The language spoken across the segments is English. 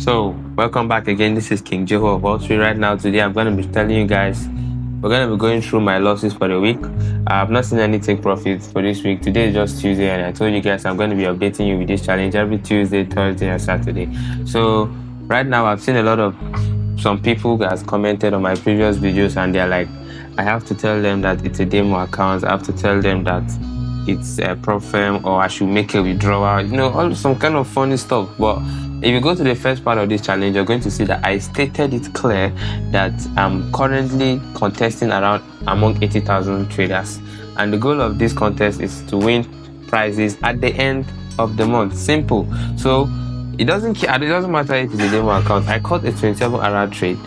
So, welcome back again. This is King Jeho of Wall Street. Right now, today, I'm going to be telling you guys, we're going to be going through my losses for the week. I've not seen any take profits for this week. Today is just Tuesday, and I told you guys I'm going to be updating you with this challenge every Tuesday, Thursday, and Saturday. So, right now, I've seen a lot of some people who has commented on my previous videos, and they're like, I have to tell them that it's a demo account. I have to tell them that it's a prop firm, or I should make a withdrawal, all some kind of funny stuff. But if you go to the first part of this challenge, you're going to see that I stated it clear that I'm currently contesting around among 80,000 traders, and the goal of this contest is to win prizes at the end of the month. Simple. So it doesn't matter if it's a demo account. I caught a 27-hour trade,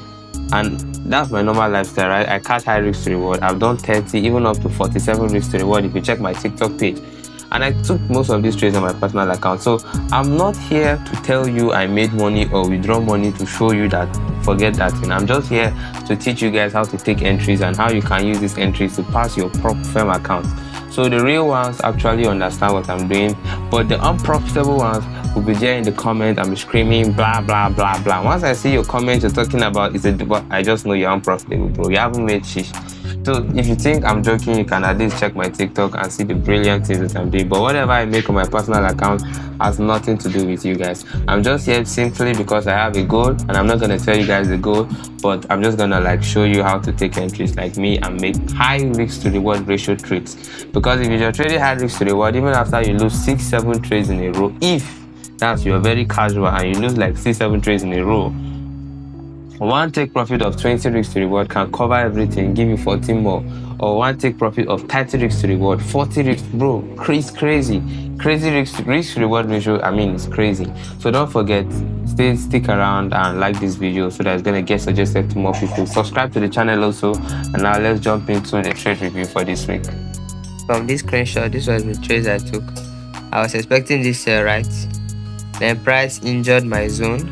and that's my normal lifestyle, right? I catch high risk to reward. I've done 30, even up to 47 risk to reward if you check my TikTok page. And I took most of these trades on my personal account. So I'm not here to tell you I made money or withdraw money to show you that. Forget that thing. I'm just here to teach you guys how to take entries and how you can use these entries to pass your prop firm account. So the real ones actually understand what I'm doing, but the unprofitable ones will be there in the comment and be screaming blah blah blah blah. Once I see your comment you're talking about I just know you're unprofitable, bro. You haven't made shish. So if you think I'm joking, you can at least check my TikTok and see the brilliant things that I'm doing. But whatever I make on my personal account has nothing to do with you guys. I'm just here simply because I have a goal, and I'm not gonna tell you guys the goal, but I'm just gonna show you how to take entries like me and make high risk to reward ratio trades. Because if you're trading high risk to reward, even after you lose 6-7 trades in a row, if you're very casual and you lose 6-7 trades in a row, one take profit of 20 risk to reward can cover everything, give you 14 more. Or one take profit of 30 risk to reward, 40 risk, bro, crazy risk to reward ratio. It's crazy. So don't forget, stick around and like this video so that it's gonna get suggested to more people. Subscribe to the channel also. And now let's jump into the trade review for this week. From this screenshot, this was the trades I took. I was expecting this sell, right? Then price injured my zone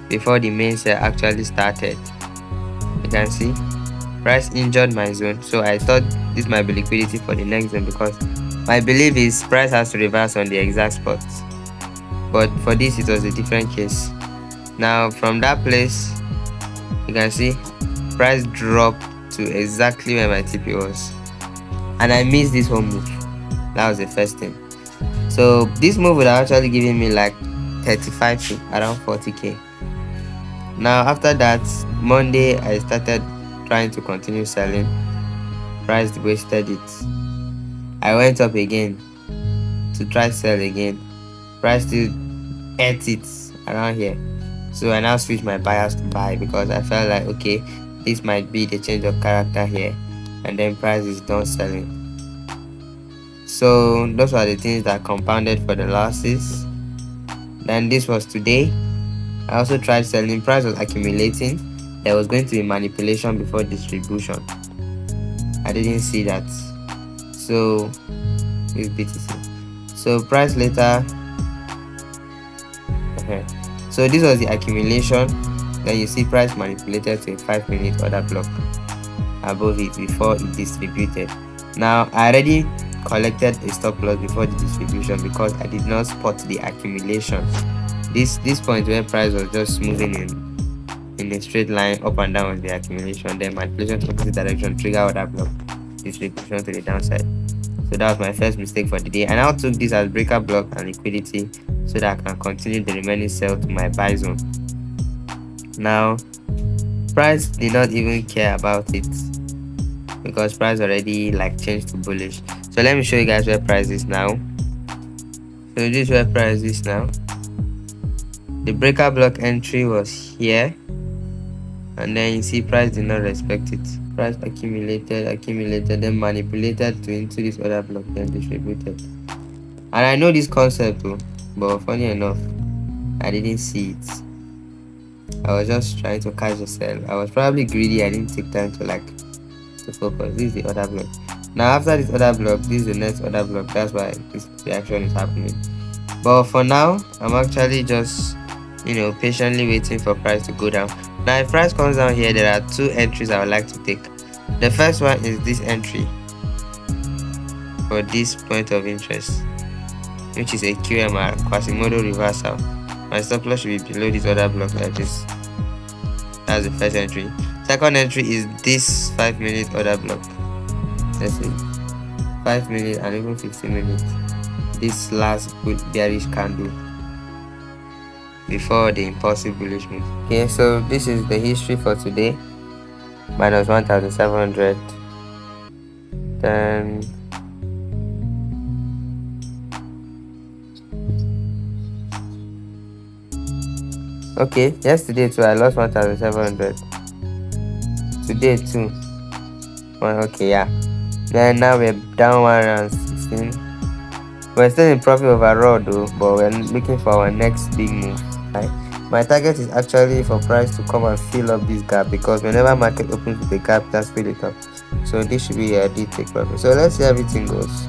before the main sell actually started. You can see price injured my zone, so I thought this might be liquidity for the next zone, because my belief is price has to reverse on the exact spot. But for this, it was a different case. Now from that place, you can see price dropped to exactly where my TP was, and I missed this whole move. That was the first thing. So this move would have actually given me 35 to around 40k. Now after that, Monday I started trying to continue selling. Price wasted it. I went up again to try sell again. Price still ate it around here. So I now switched my buyers to buy, because I felt like, okay, this might be the change of character here, and then price is done selling. So those were the things that compounded for the losses. Then this was today. I also tried selling. Price was accumulating. There was going to be manipulation before distribution. I didn't see that. So this BTC. So price later. So this was the accumulation. Then you see price manipulated to a 5-minute order block above it before it distributed. Now I already collected a stop loss before the distribution because I did not spot the accumulation. This point where price was just moving in a straight line up and down with the accumulation, then manipulation to opposite direction, trigger order block, distribution to the downside. So that was my first mistake for the day. I now took this as breaker block and liquidity so that I can continue the remaining sell to my buy zone. Now price did not even care about it, because price already changed to bullish. So let me show you guys where price is now. So this is where price is now. The breaker block entry was here, and then you see price did not respect it. Price accumulated, then manipulated into this other block, then distributed. And I know this concept too, but funny enough, I didn't see it. I was just trying to catch the sell. I was probably greedy. I didn't take time to focus. This is the other block. Now after this other block, this is the next other block. That's why this reaction is happening. But for now, I'm actually just patiently waiting for price to go down. Now if price comes down here, there are 2 entries I would like to take. The first one is this entry for this point of interest, which is a QMR, Quasimodo reversal. My stop loss should be below this other block like this. That's the first entry. Second entry is this 5 minute order block. Let's see, 5 minutes and even 15 minutes. This last good bearish candle before the impulsive bullish move. Okay, so this is the history for today. Minus 1,700. Then okay, yesterday too I lost 1,700. Today too. Well, okay, yeah. Then now we're down 116. We're still in profit overall though, but we're looking for our next big move. Right? My target is actually for price to come and fill up this gap, because whenever market opens with a gap, that's fill it up. So this should be a deep take profit. So let's see how everything goes.